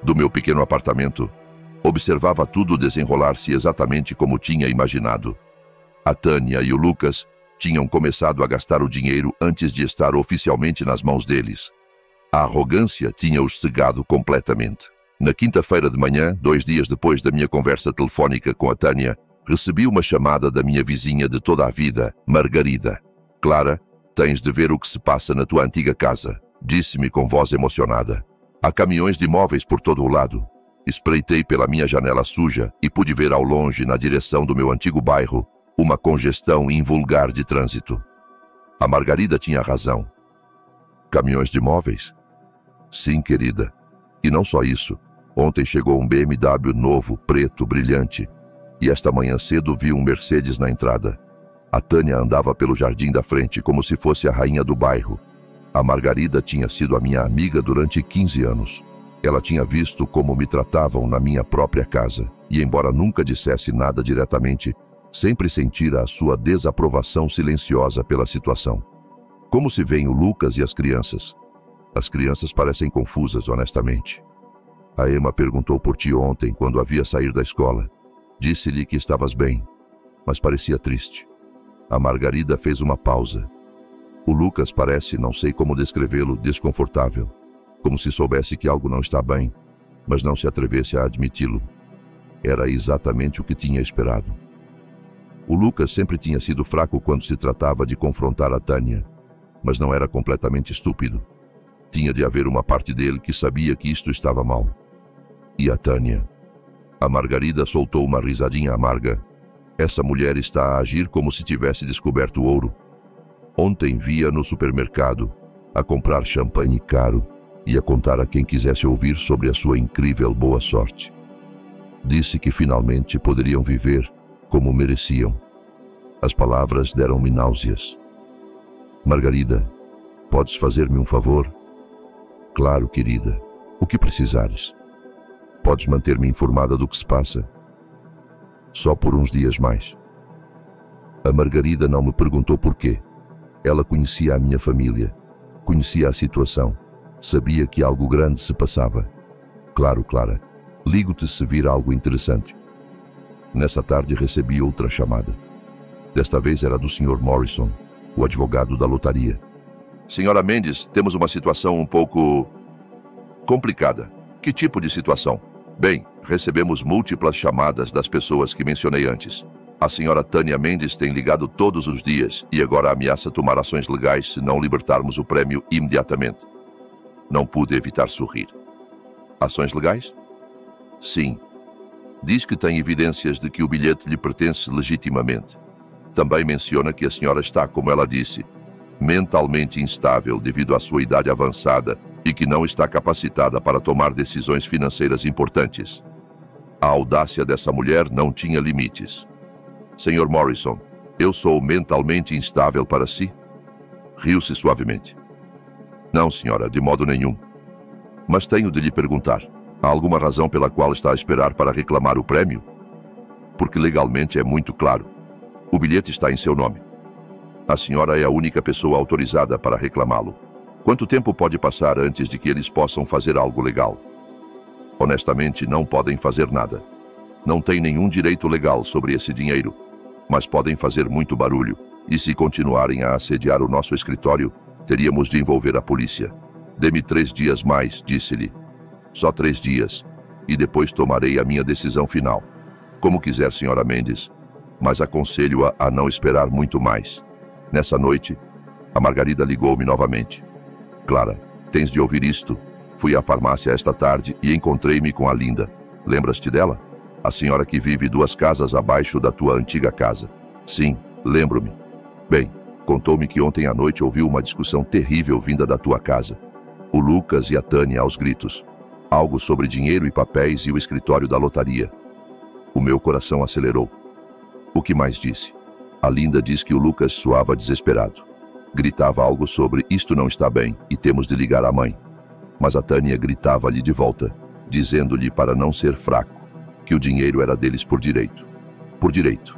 S1: Do meu pequeno apartamento, observava tudo desenrolar-se exatamente como tinha imaginado. A Tânia e o Lucas tinham começado a gastar o dinheiro antes de estar oficialmente nas mãos deles. A arrogância tinha-os cegado completamente. Na quinta-feira de manhã, 2 dias depois da minha conversa telefônica com a Tânia, recebi uma chamada da minha vizinha de toda a vida, Margarida. Clara, tens de ver o que se passa na tua antiga casa, disse-me com voz emocionada. Há caminhões de móveis por todo o lado. Espreitei pela minha janela suja e pude ver ao longe, na direção do meu antigo bairro, uma congestão invulgar de trânsito. A Margarida tinha razão. Caminhões de móveis? Sim, querida. E não só isso. Ontem chegou um BMW novo, preto, brilhante. E esta manhã cedo vi um Mercedes na entrada. A Tânia andava pelo jardim da frente como se fosse a rainha do bairro. A Margarida tinha sido a minha amiga durante 15 anos. Ela tinha visto como me tratavam na minha própria casa. E embora nunca dissesse nada diretamente, sempre sentira a sua desaprovação silenciosa pela situação. Como se veem o Lucas e as crianças? As crianças parecem confusas, honestamente. A Emma perguntou por ti ontem, quando a via sair da escola. Disse-lhe que estavas bem, mas parecia triste. A Margarida fez uma pausa. O Lucas parece, não sei como descrevê-lo, desconfortável, como se soubesse que algo não está bem, mas não se atrevesse a admiti-lo. Era exatamente o que tinha esperado. O Lucas sempre tinha sido fraco quando se tratava de confrontar a Tânia, mas não era completamente estúpido. Tinha de haver uma parte dele que sabia que isto estava mal. E a Tânia? A Margarida soltou uma risadinha amarga. Essa mulher está a agir como se tivesse descoberto ouro. Ontem via no supermercado, a comprar champanhe caro e a contar a quem quisesse ouvir sobre a sua incrível boa sorte. Disse que finalmente poderiam viver como mereciam. As palavras deram-me náuseas. Margarida, podes fazer-me um favor?
S2: Claro, querida. O que precisares. Podes manter-me informada do que se passa? Só por uns dias mais. A Margarida não me perguntou porquê. Ela conhecia a minha família, conhecia a situação, sabia que algo grande se passava. Claro, Clara. Ligo-te se vir algo interessante. Nessa tarde recebi outra chamada. Desta vez era do Sr. Morrison, o advogado da lotaria.
S1: Senhora Mendes, temos uma situação um pouco complicada. Que tipo de situação? Bem, recebemos múltiplas chamadas das pessoas que mencionei antes. A senhora Tânia Mendes tem ligado todos os dias e agora ameaça tomar ações legais se não libertarmos o prêmio imediatamente. Não pude evitar sorrir. Ações legais? Sim. Diz que tem evidências de que o bilhete lhe pertence legitimamente. Também menciona que a senhora está, como ela disse, mentalmente instável devido à sua idade avançada e que não está capacitada para tomar decisões financeiras importantes. A audácia dessa mulher não tinha limites. Sr. Morrison, eu sou mentalmente instável para si? Riu-se suavemente. Não, senhora, de modo nenhum. Mas tenho de lhe perguntar, há alguma razão pela qual está a esperar para reclamar o prêmio? Porque legalmente é muito claro. O bilhete está em seu nome. A senhora é a única pessoa autorizada para reclamá-lo. Quanto tempo pode passar antes de que eles possam fazer algo legal? Honestamente, não podem fazer nada. Não têm nenhum direito legal sobre esse dinheiro, mas podem fazer muito barulho, e se continuarem a assediar o nosso escritório, teríamos de envolver a polícia. Dê-me 3 dias mais, disse-lhe. Só 3 dias, e depois tomarei a minha decisão final. Como quiser, senhora Mendes, mas aconselho-a a não esperar muito mais. Nessa noite, a Margarida ligou-me novamente. Clara, tens de ouvir isto. Fui à farmácia esta tarde e encontrei-me com a Linda. Lembras-te dela? A senhora que vive 2 casas abaixo da tua antiga casa. Sim, lembro-me. Bem, contou-me que ontem à noite ouviu uma discussão terrível vinda da tua casa. O Lucas e a Tânia aos gritos. Algo sobre dinheiro e papéis e o escritório da lotaria. O meu coração acelerou. O que mais disse? A Linda diz que o Lucas soava desesperado. Gritava algo sobre isto não está bem e temos de ligar à mãe. Mas a Tânia gritava-lhe de volta, dizendo-lhe para não ser fraco, que o dinheiro era deles por direito. Por direito.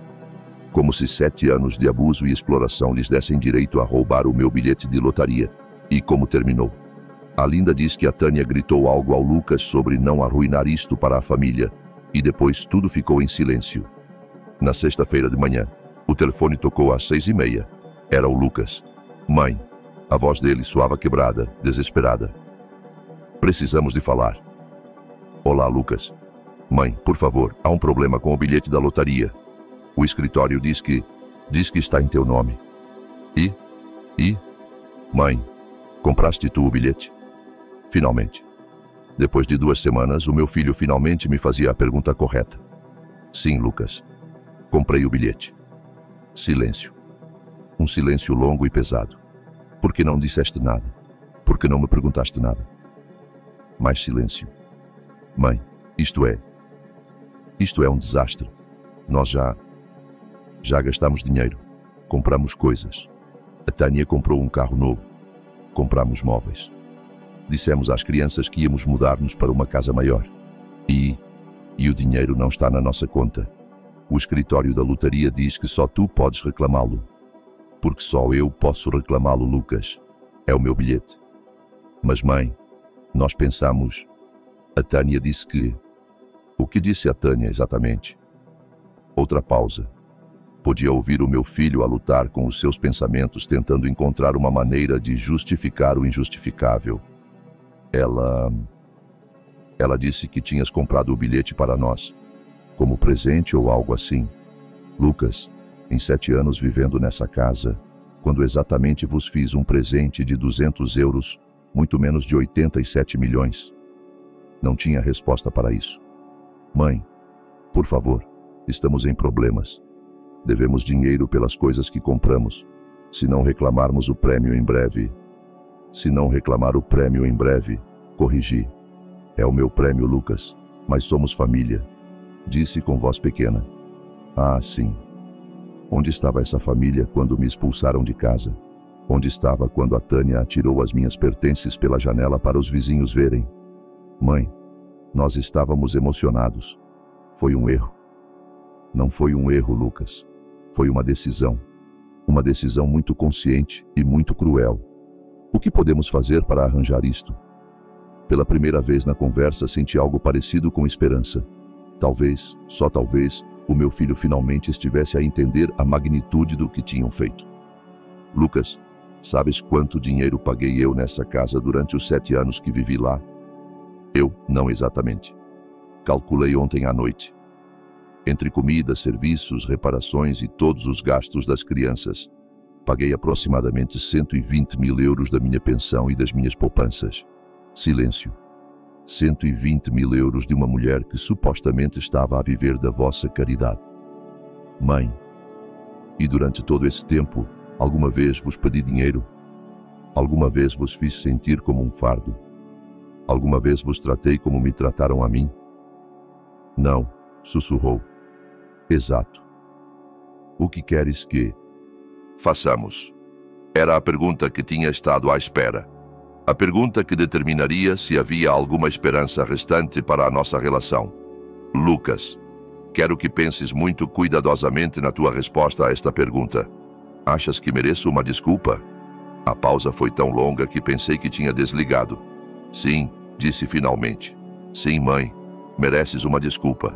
S1: Como se 7 anos de abuso e exploração lhes dessem direito a roubar o meu bilhete de lotaria. E como terminou? A Linda diz que a Tânia gritou algo ao Lucas sobre não arruinar isto para a família, e depois tudo ficou em silêncio. Na sexta-feira de manhã, o telefone tocou às 6h30. Era o Lucas. Mãe. A voz dele soava quebrada, desesperada. Precisamos de falar. Olá, Lucas. Mãe, por favor, há um problema com o bilhete da lotaria. O escritório diz que está em teu nome. Mãe, compraste tu o bilhete? Finalmente. Depois de 2 semanas, o meu filho finalmente me fazia a pergunta correta. Sim, Lucas. Comprei o bilhete. Silêncio. Um silêncio longo e pesado. Por que não disseste nada? Por que não me perguntaste nada? Mais silêncio. Mãe, isto é um desastre. Nós já gastamos dinheiro. Compramos coisas. A Tânia comprou um carro novo. Compramos móveis. Dissemos às crianças que íamos mudar-nos para uma casa maior. E o dinheiro não está na nossa conta. O escritório da lotaria diz que só tu podes reclamá-lo. Porque só eu posso reclamá-lo, Lucas. É o meu bilhete. Mas, mãe, nós pensamos... A Tânia disse que... O que disse a Tânia exatamente? Outra pausa. Podia ouvir o meu filho a lutar com os seus pensamentos, tentando encontrar uma maneira de justificar o injustificável. Ela disse que tinhas comprado o bilhete para nós, como presente ou algo assim. Lucas, em 7 anos vivendo nessa casa, quando exatamente vos fiz um presente de 200 euros, muito menos de 87 milhões. Não tinha resposta para isso. Mãe, por favor, estamos em problemas. Devemos dinheiro pelas coisas que compramos. Se não reclamarmos o prêmio em breve... Se não reclamar o prêmio em breve, corrigi. É o meu prêmio, Lucas, mas somos família. Disse com voz pequena. Ah, sim. Onde estava essa família quando me expulsaram de casa?
S2: Onde estava quando a Tânia atirou as minhas pertences pela janela para os vizinhos verem? Mãe, nós estávamos emocionados. Foi um erro. Não foi um erro, Lucas. Foi uma decisão. Uma decisão muito consciente e muito cruel. O que podemos fazer para arranjar isto? Pela primeira vez na conversa senti algo parecido com esperança. Talvez, só talvez, o meu filho finalmente estivesse a entender a magnitude do que tinham feito. Lucas, sabes quanto dinheiro paguei eu nessa casa durante os 7 anos que vivi lá? Eu, não exatamente. Calculei ontem à noite. Entre comida, serviços, reparações e todos os gastos das crianças, paguei aproximadamente 120 mil euros da minha pensão e das minhas poupanças. Silêncio. 120 mil euros de uma mulher que supostamente estava a viver da vossa caridade. Mãe, e durante todo esse tempo, alguma vez vos pedi dinheiro? Alguma vez vos fiz sentir como um fardo? Alguma vez vos tratei como me trataram a mim? Não, sussurrou. Exato. O que queres que
S1: façamos? Era a pergunta que tinha estado à espera. A pergunta que determinaria se havia alguma esperança restante para a nossa relação. Lucas, quero que penses muito cuidadosamente na tua resposta a esta pergunta. Achas que mereço uma desculpa? A pausa foi tão longa que pensei que tinha desligado. Sim, disse finalmente. Sim, mãe, mereces uma desculpa.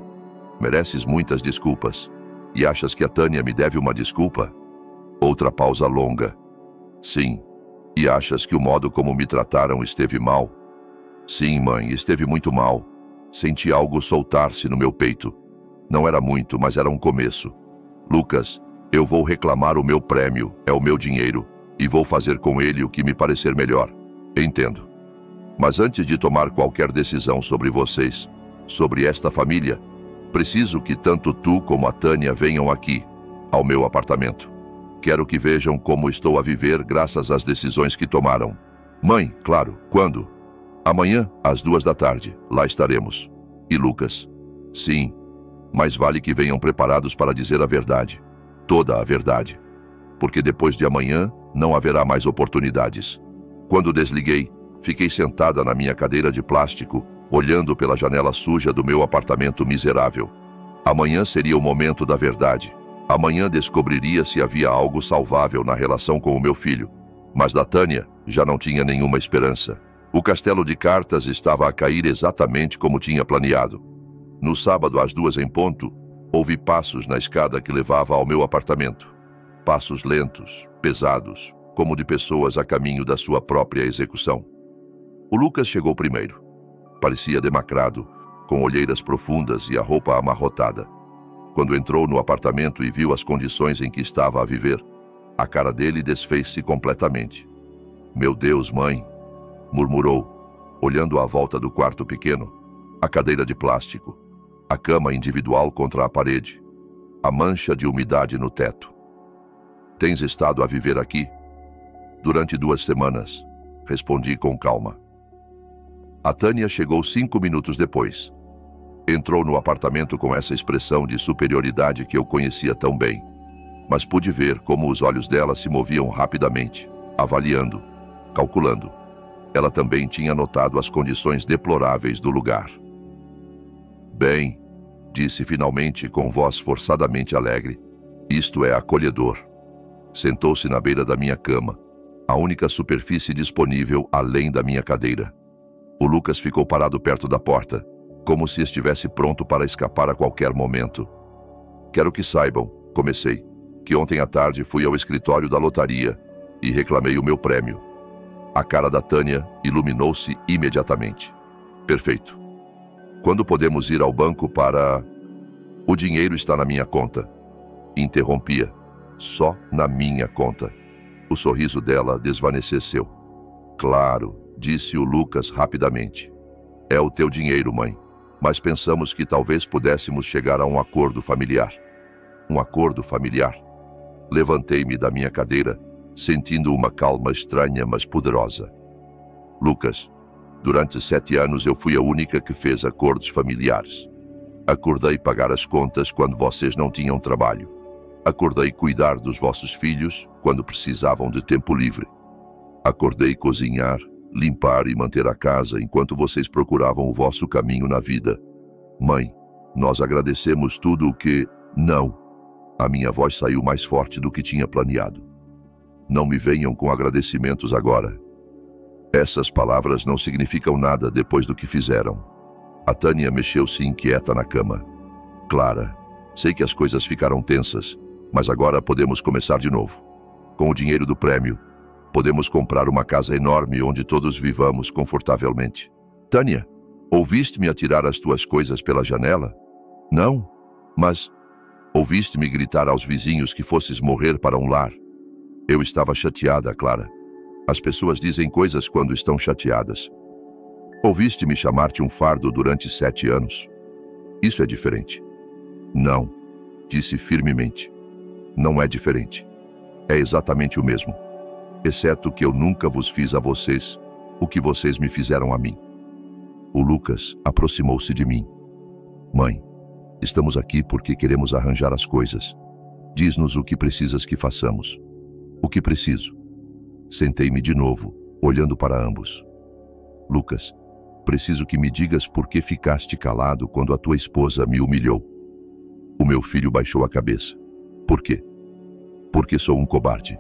S1: Mereces muitas desculpas. E achas que a Tânia me deve uma desculpa? Outra pausa longa. Sim. E achas que o modo como me trataram esteve mal? Sim, mãe, esteve muito mal. Senti algo soltar-se no meu peito. Não era muito, mas era um começo. Lucas, eu vou reclamar o meu prêmio, é o meu dinheiro, e vou fazer com ele o que me parecer melhor. Entendo. Mas antes de tomar qualquer decisão sobre vocês, sobre esta família, preciso que tanto tu como a Tânia venham aqui, ao meu apartamento. Quero que vejam como estou a viver graças às decisões que tomaram. Mãe, claro, quando? Amanhã, às 14h, lá estaremos. E Lucas? Sim, mas vale que venham preparados para dizer a verdade. Toda a verdade. Porque depois de amanhã, não haverá mais oportunidades. Quando desliguei, fiquei sentada na minha cadeira de plástico, olhando pela janela suja do meu apartamento miserável. Amanhã seria o momento da verdade. Amanhã descobriria se havia algo salvável na relação com o meu filho. Mas da Tânia já não tinha nenhuma esperança. O castelo de cartas estava a cair exatamente como tinha planeado. No sábado, às 2h em ponto, ouvi passos na escada que levava ao meu apartamento. Passos lentos, pesados, como de pessoas a caminho da sua própria execução. O Lucas chegou primeiro. Parecia demacrado, com olheiras profundas e a roupa amarrotada. Quando entrou no apartamento e viu as condições em que estava a viver, a cara dele desfez-se completamente. Meu Deus, mãe, murmurou, olhando à volta do quarto pequeno, a cadeira de plástico, a cama individual contra a parede, a mancha de umidade no teto. Tens estado a viver aqui? Durante 2 semanas, respondi com calma. A Tânia chegou 5 minutos depois. Entrou no apartamento com essa expressão de superioridade que eu conhecia tão bem. Mas pude ver como os olhos dela se moviam rapidamente, avaliando, calculando. Ela também tinha notado as condições deploráveis do lugar. Bem, disse finalmente com voz forçadamente alegre, isto é acolhedor. Sentou-se na beira da minha cama, a única superfície disponível além da minha cadeira. O Lucas ficou parado perto da porta, como se estivesse pronto para escapar a qualquer momento. Quero que saibam, comecei, que ontem à tarde fui ao escritório da lotaria e reclamei o meu prêmio. A cara da Tânia iluminou-se imediatamente. Perfeito. Quando podemos ir ao banco para... O dinheiro está na minha conta. Interrompia. Só na minha conta. O sorriso dela desvaneceu. Claro, disse o Lucas rapidamente. É o teu dinheiro, mãe. Mas pensamos que talvez pudéssemos chegar a um acordo familiar. Um acordo familiar? Levantei-me da minha cadeira, sentindo uma calma estranha, mas poderosa. Lucas, durante 7 anos eu fui a única que fez acordos familiares. Acordei pagar as contas quando vocês não tinham trabalho. Acordei cuidar dos vossos filhos quando precisavam de tempo livre. Acordei cozinhar, limpar e manter a casa enquanto vocês procuravam o vosso caminho na vida. Mãe, nós agradecemos tudo o que... Não. A minha voz saiu mais forte do que tinha planeado. Não me venham com agradecimentos agora. Essas palavras não significam nada depois do que fizeram. A Tânia mexeu-se inquieta na cama. Clara, sei que as coisas ficaram tensas, mas agora podemos começar de novo. Com o dinheiro do prêmio, podemos comprar uma casa enorme onde todos vivamos confortavelmente. Tânia, ouviste-me atirar as tuas coisas pela janela? Não, mas ouviste-me gritar aos vizinhos que fosses morrer para um lar? Eu estava chateada, Clara. As pessoas dizem coisas quando estão chateadas. Ouviste-me chamar-te um fardo durante 7 anos? Isso é diferente. Não, disse firmemente. Não é diferente. É exatamente o mesmo. Exceto que eu nunca vos fiz a vocês o que vocês me fizeram a mim. O Lucas aproximou-se de mim. Mãe, estamos aqui porque queremos arranjar as coisas. Diz-nos o que precisas que façamos. O que preciso? Sentei-me de novo, olhando para ambos. Lucas, preciso que me digas por que ficaste calado quando a tua esposa me humilhou. O meu filho baixou a cabeça. Por quê? Porque sou um cobarde.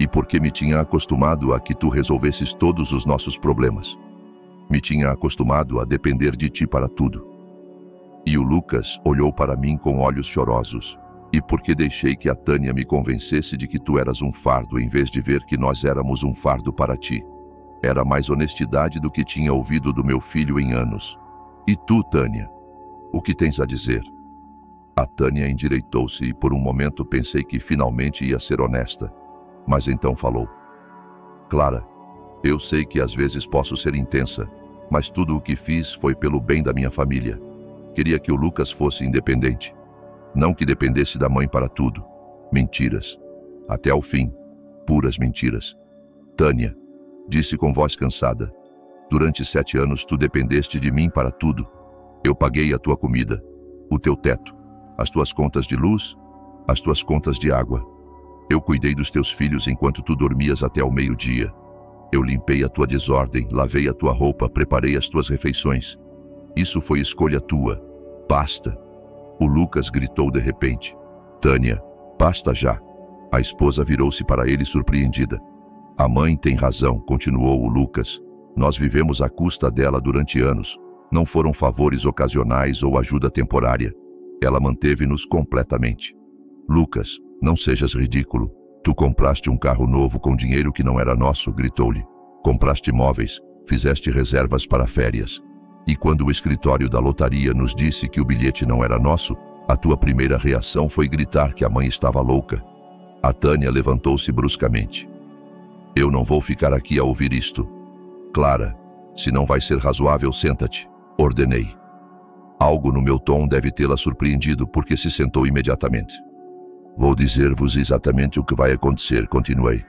S1: E porque me tinha acostumado a que tu resolvesses todos os nossos problemas. Me tinha acostumado a depender de ti para tudo. E o Lucas olhou para mim com olhos chorosos. E porque deixei que a Tânia me convencesse de que tu eras um fardo em vez de ver que nós éramos um fardo para ti. Era mais honestidade do que tinha ouvido do meu filho em anos. E tu, Tânia, o que tens a dizer? A Tânia endireitou-se e por um momento pensei que finalmente ia ser honesta. Mas então falou. Clara, eu sei que às vezes posso ser intensa, mas tudo o que fiz foi pelo bem da minha família. Queria que o Lucas fosse independente. Não que dependesse da mãe para tudo. Mentiras. Até ao fim. Puras mentiras. Tânia, disse com voz cansada. Durante 7 anos tu dependeste de mim para tudo. Eu paguei a tua comida, o teu teto, as tuas contas de luz, as tuas contas de água. Eu cuidei dos teus filhos enquanto tu dormias até ao meio-dia. Eu limpei a tua desordem, lavei a tua roupa, preparei as tuas refeições. Isso foi escolha tua. Basta. O Lucas gritou de repente. Tânia, basta já. A esposa virou-se para ele surpreendida. A mãe tem razão, continuou o Lucas. Nós vivemos à custa dela durante anos. Não foram favores ocasionais ou ajuda temporária. Ela manteve-nos completamente. Lucas, não sejas ridículo. Tu compraste um carro novo com dinheiro que não era nosso, gritou-lhe. Compraste móveis, fizeste reservas para férias. E quando o escritório da lotaria nos disse que o bilhete não era nosso, a tua primeira reação foi gritar que a mãe estava louca. A Tânia levantou-se bruscamente. Eu não vou ficar aqui a ouvir isto. Clara, se não vai ser razoável, senta-te, ordenei. Algo no meu tom deve tê-la surpreendido porque se sentou imediatamente. Vou dizer-vos exatamente o que vai acontecer, continuei.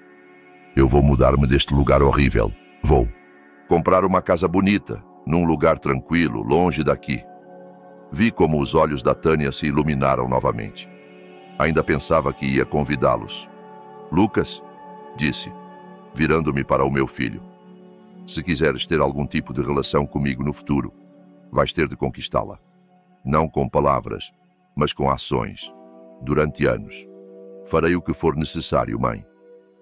S1: Eu vou mudar-me deste lugar horrível. Vou comprar uma casa bonita, num lugar tranquilo, longe daqui. Vi como os olhos da Tânia se iluminaram novamente. Ainda pensava que ia convidá-los. Lucas, disse, virando-me para o meu filho. Se quiseres ter algum tipo de relação comigo no futuro, vais ter de conquistá-la. Não com palavras, mas com ações. Durante anos. Farei o que for necessário, mãe.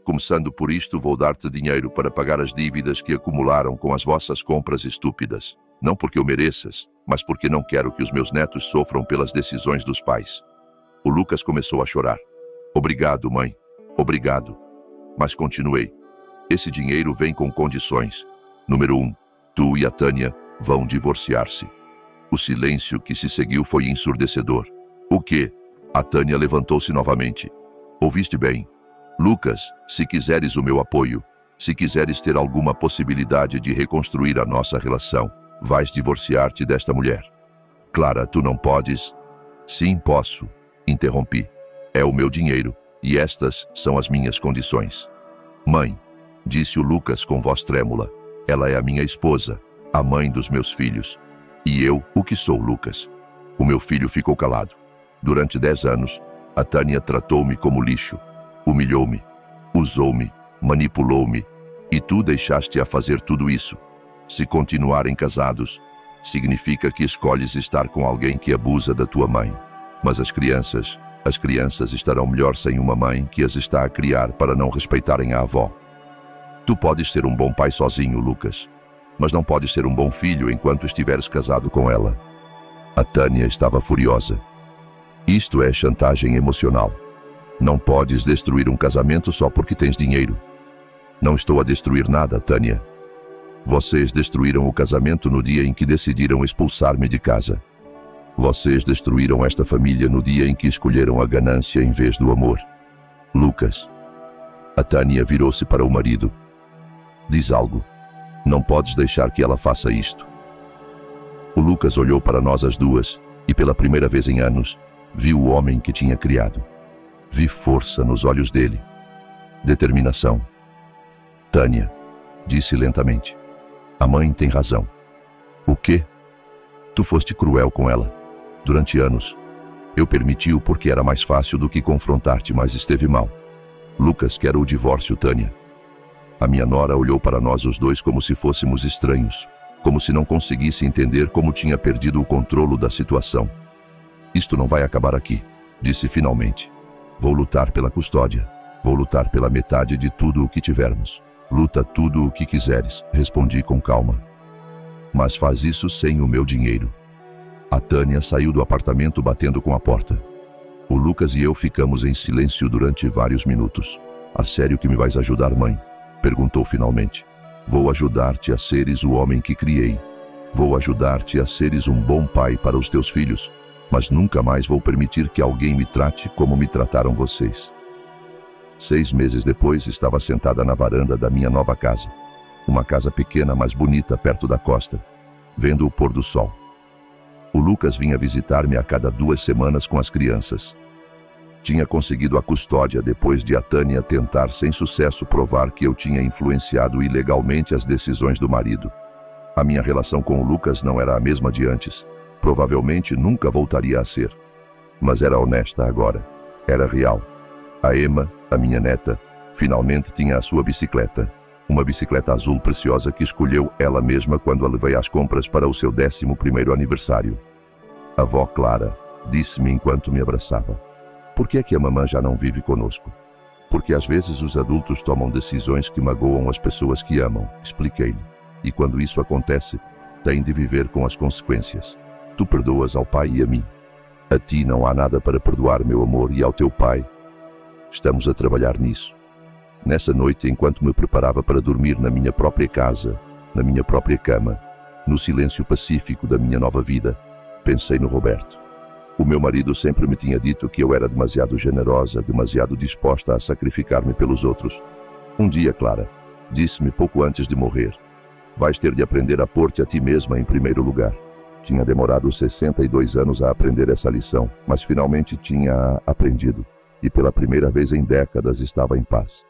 S1: Começando por isto, vou dar-te dinheiro para pagar as dívidas que acumularam com as vossas compras estúpidas. Não porque eu mereças, mas porque não quero que os meus netos sofram pelas decisões dos pais. O Lucas começou a chorar. Obrigado, mãe. Obrigado. Mas continuei. Esse dinheiro vem com condições. Número 1. Tu e a Tânia vão divorciar-se. O silêncio que se seguiu foi ensurdecedor. O quê? A Tânia levantou-se novamente. Ouviste bem. Lucas, se quiseres o meu apoio, se quiseres ter alguma possibilidade de reconstruir a nossa relação, vais divorciar-te desta mulher. Clara, tu não podes? Sim, posso. Interrompi. É o meu dinheiro, e estas são as minhas condições. Mãe, disse o Lucas com voz trêmula, ela é a minha esposa, a mãe dos meus filhos. E eu, o que sou, Lucas? O meu filho ficou calado. Durante 10 anos, A Tânia tratou-me como lixo, humilhou-me, usou-me, manipulou-me, e tu deixaste-a fazer tudo isso. Se continuarem casados, significa que escolhes estar com alguém que abusa da tua mãe. Mas as crianças estarão melhor sem uma mãe que as está a criar para não respeitarem a avó. Tu podes ser um bom pai sozinho, Lucas, mas não podes ser um bom filho enquanto estiveres casado com ela. A Tânia estava furiosa. Isto é chantagem emocional. Não podes destruir um casamento só porque tens dinheiro. Não estou a destruir nada, Tânia. Vocês destruíram o casamento no dia em que decidiram expulsar-me de casa. Vocês destruíram esta família no dia em que escolheram a ganância em vez do amor. Lucas. A Tânia virou-se para o marido. Diz algo. Não podes deixar que ela faça isto. O Lucas olhou para nós as duas e, pela primeira vez em anos, viu o homem que tinha criado. Vi força nos olhos dele. Determinação. Tânia, disse lentamente. A mãe tem razão. O quê? Tu foste cruel com ela. Durante anos. Eu permiti-o porque era mais fácil do que confrontar-te, mas esteve mal. Lucas quer o divórcio, Tânia. A minha nora olhou para nós os dois como se fôssemos estranhos, como se não conseguisse entender como tinha perdido o controle da situação. Isto não vai acabar aqui, disse finalmente. Vou lutar pela custódia. Vou lutar pela metade de tudo o que tivermos. Luta tudo o que quiseres, respondi com calma. Mas faz isso sem o meu dinheiro. A Tânia saiu do apartamento batendo com a porta. O Lucas e eu ficamos em silêncio durante vários minutos. A sério que me vais ajudar, mãe? Perguntou finalmente. Vou ajudar-te a seres o homem que criei. Vou ajudar-te a seres um bom pai para os teus filhos, mas nunca mais vou permitir que alguém me trate como me trataram vocês. 6 meses depois, estava sentada na varanda da minha nova casa. Uma casa pequena, mas bonita, perto da costa, vendo o pôr do sol. O Lucas vinha visitar-me a cada 2 semanas com as crianças. Tinha conseguido a custódia depois de a Tânia tentar sem sucesso provar que eu tinha influenciado ilegalmente as decisões do marido. A minha relação com o Lucas não era a mesma de antes. Provavelmente nunca voltaria a ser. Mas era honesta agora. Era real. A Emma, a minha neta, finalmente tinha a sua bicicleta. Uma bicicleta azul preciosa que escolheu ela mesma quando a levei às compras para o seu 11º aniversário. A avó Clara disse-me enquanto me abraçava. Por que é que a mamã já não vive conosco? Porque às vezes os adultos tomam decisões que magoam as pessoas que amam, expliquei-lhe. E quando isso acontece, têm de viver com as consequências. Tu perdoas ao pai e a mim. A ti não há nada para perdoar, meu amor, e ao teu pai. Estamos a trabalhar nisso. Nessa noite, enquanto me preparava para dormir na minha própria casa, na minha própria cama, no silêncio pacífico da minha nova vida, pensei no Roberto. O meu marido sempre me tinha dito que eu era demasiado generosa, demasiado disposta a sacrificar-me pelos outros. Um dia, Clara, disse-me pouco antes de morrer, vais ter de aprender a pôr-te a ti mesma em primeiro lugar. Tinha demorado 62 anos a aprender essa lição, mas finalmente tinha aprendido, e pela primeira vez em décadas estava em paz.